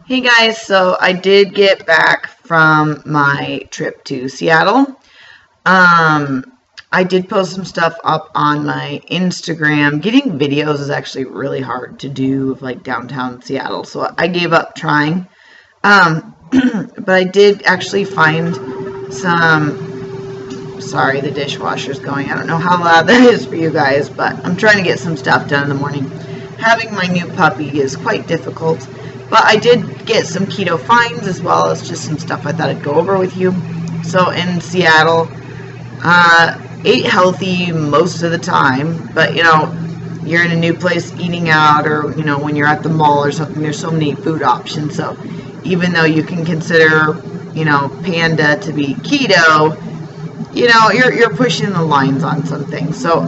Hey guys, so I did get back from my trip to Seattle. I did post some stuff up on my Instagram. Getting videos is actually really hard to do of like downtown Seattle, so I gave up trying. But I did actually find some, sorry, the dishwasher's going. I don't know how loud that is for you guys, but I'm trying to get some stuff done in the morning. Having my new puppy is quite difficult. But I did get some keto finds as well as just some stuff I thought I'd go over with you. So in Seattle, ate healthy most of the time, but you're in a new place eating out, or when you're at the mall or something, there's so many food options. So even though you can consider Panda to be keto, you're pushing the lines on some things. So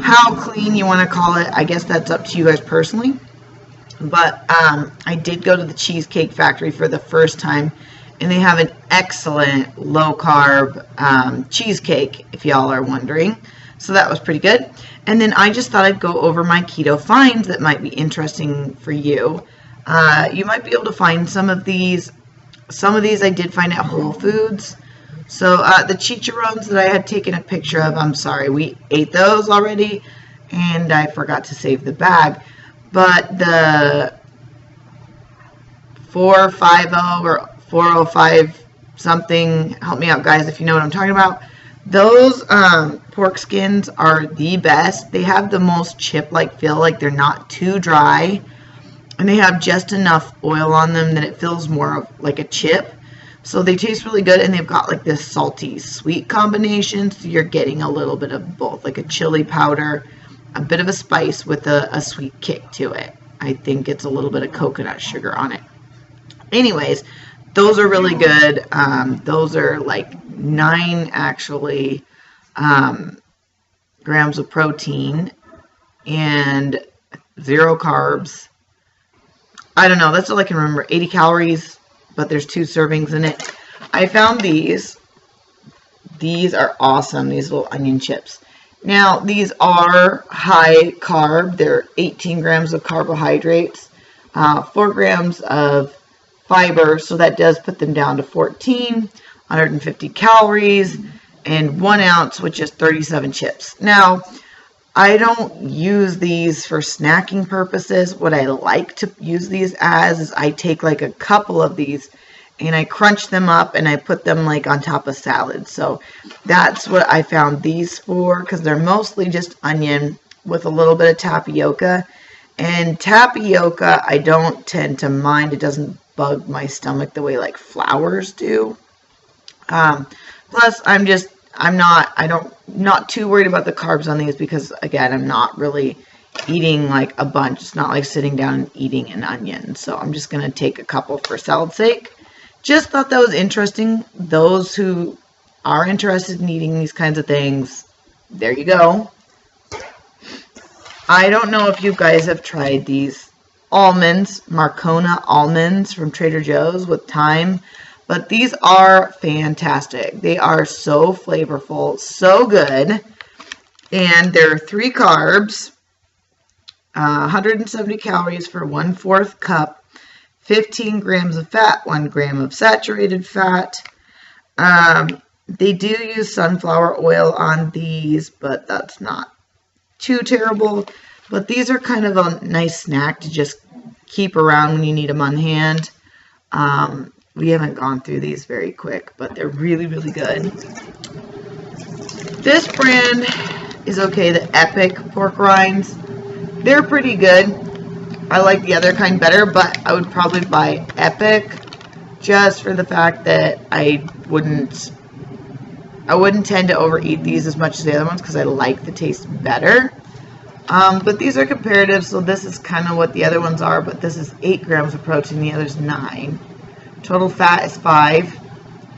how clean you want to call it, I guess that's up to you guys personally. But I did go to the Cheesecake Factory for the first time, and they have an excellent low-carb cheesecake, if y'all are wondering. So that was pretty good. And then I just thought I'd go over my keto finds that might be interesting for you. You might be able to find some of these. Some of these I did find at Whole Foods. So the chicharrones that I had taken a picture of, I'm sorry, we ate those already, and I forgot to save the bag. But the 450 or 405 something, help me out guys if you know what I'm talking about. Those pork skins are the best. They have the most chip-like feel, like they're not too dry. And they have just enough oil on them that it feels more of like a chip. So they taste really good, and they've got like this salty sweet combination. So you're getting a little bit of both, like a chili powder, a bit of a spice with a sweet kick to it. I think it's a little bit of coconut sugar on it. Anyways, those are really good. Those are like 9 actually grams of protein and 0 carbs. I don't know, that's all I can remember. 80 calories, but there's 2 servings in it. I found these. These are awesome, these little onion chips. Now, these are high carb. They're 18 grams of carbohydrates, 4 grams of fiber, so that does put them down to 14, 150 calories, and 1 ounce, which is 37 chips. Now, I don't use these for snacking purposes. What I like to use these as is I take like a couple of these and I crunch them up and I put them like on top of salad. So that's what I found these for, because they're mostly just onion with a little bit of tapioca. And tapioca, I don't tend to mind. It doesn't bug my stomach the way like flours do. Plus, I'm not too worried about the carbs on these because, again, I'm not really eating like a bunch. It's not like sitting down and eating an onion. So I'm just going to take a couple for salad's sake. Just thought that was interesting. Those who are interested in eating these kinds of things, there you go. I don't know if you guys have tried these almonds, Marcona almonds from Trader Joe's with thyme, but these are fantastic. They are so flavorful, so good, and they're 3 carbs, 170 calories for 1/4 cup, 15 grams of fat, 1 gram of saturated fat. They do use sunflower oil on these, but that's not too terrible. But these are kind of a nice snack to just keep around when you need them on hand. We haven't gone through these very quick, but they're really, really good. This brand is okay, the Epic pork rinds. They're pretty good. I like the other kind better, but I would probably buy Epic just for the fact that I wouldn't tend to overeat these as much as the other ones because I like the taste better. But these are comparative, so this is kind of what the other ones are, but this is 8 grams of protein, the other's 9. Total fat is 5.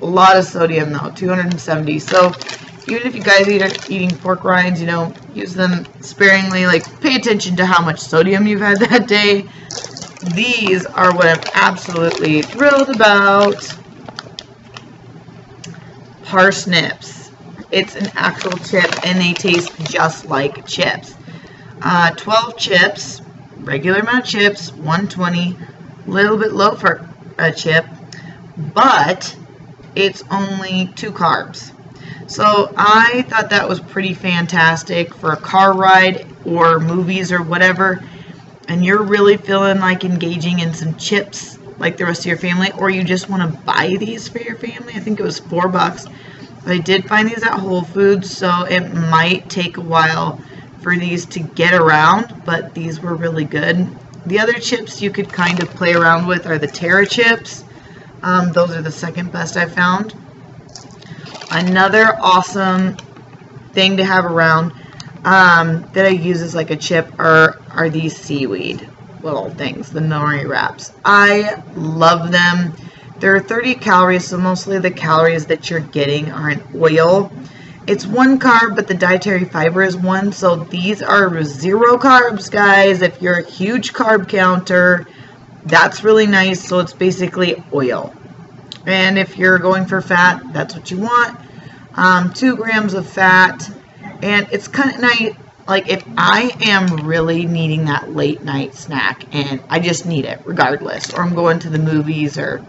A lot of sodium though, 270. So even if you guys are eating pork rinds, use them sparingly. Like, pay attention to how much sodium you've had that day. These are what I'm absolutely thrilled about. Parsnips. It's an actual chip, and they taste just like chips. 12 chips, regular amount of chips, 120. A little bit low for a chip, but it's only 2 carbs. So I thought that was pretty fantastic for a car ride or movies or whatever, and you're really feeling like engaging in some chips like the rest of your family, or you just want to buy these for your family. I think it was $4. I did find these at Whole Foods, so it might take a while for these to get around, but these were really good. The other chips you could kind of play around with are the Terra chips. Those are the second best I found. Another awesome thing to have around that I use as like a chip are these seaweed little things, the nori wraps. I love them. They're 30 calories, so mostly the calories that you're getting are in oil. It's 1 carb, but the dietary fiber is 1, so these are 0 carbs, guys. If you're a huge carb counter, that's really nice. So it's basically oil. And if you're going for fat, that's what you want. 2 grams of fat. And it's kind of nice, like if I am really needing that late night snack and I just need it regardless, or I'm going to the movies or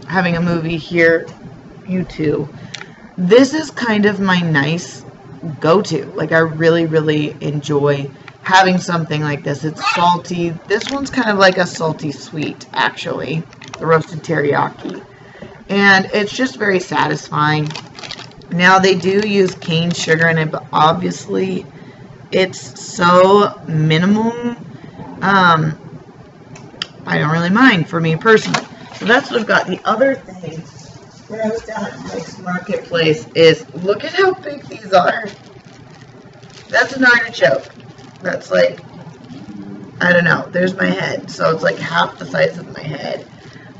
having a movie here, you too. This is kind of my nice go-to. Like I really, really enjoy having something like this. It's salty. This one's kind of like a salty sweet, actually, the roasted teriyaki. And it's just very satisfying. Now they do use cane sugar in it, but obviously it's so minimal. I don't really mind, for me personally. So that's what I've got. The other thing, when I was down at Mike's Marketplace, is look at how big these are. That's an artichoke. That's like, I don't know, there's my head. So it's like half the size of my head.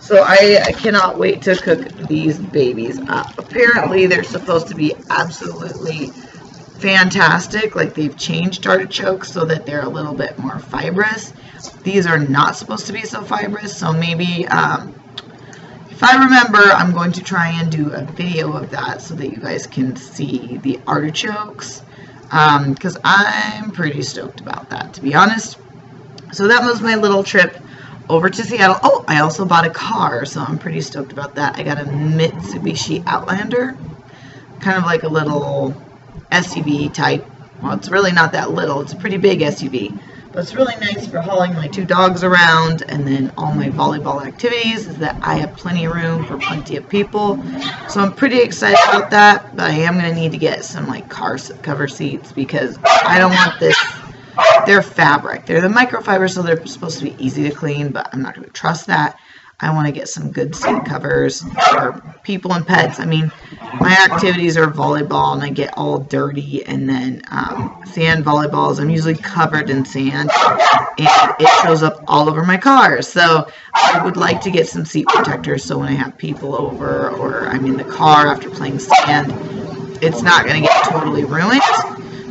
So I cannot wait to cook these babies up. Apparently they're supposed to be absolutely fantastic. Like they've changed artichokes so that they're a little bit more fibrous. These are not supposed to be so fibrous. So maybe if I remember, I'm going to try and do a video of that so that you guys can see the artichokes. Because I'm pretty stoked about that, to be honest. So that was my little trip over to Seattle. Oh, I also bought a car, so I'm pretty stoked about that. I got a Mitsubishi Outlander, kind of like a little SUV type. Well, it's really not that little. It's a pretty big SUV, but it's really nice for hauling my 2 dogs around, and then all my volleyball activities is that I have plenty of room for plenty of people. So I'm pretty excited about that, but I am going to need to get some like car cover seats because I don't want this. They're fabric. They're the microfiber, so they're supposed to be easy to clean, but I'm not going to trust that. I want to get some good seat covers for people and pets. I mean, my activities are volleyball, and I get all dirty, and then sand volleyballs. I'm usually covered in sand, and it shows up all over my car. So I would like to get some seat protectors so when I have people over or I'm in the car after playing sand, it's not going to get totally ruined.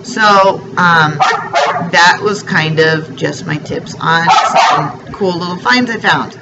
So that was kind of just my tips on some cool little finds I found.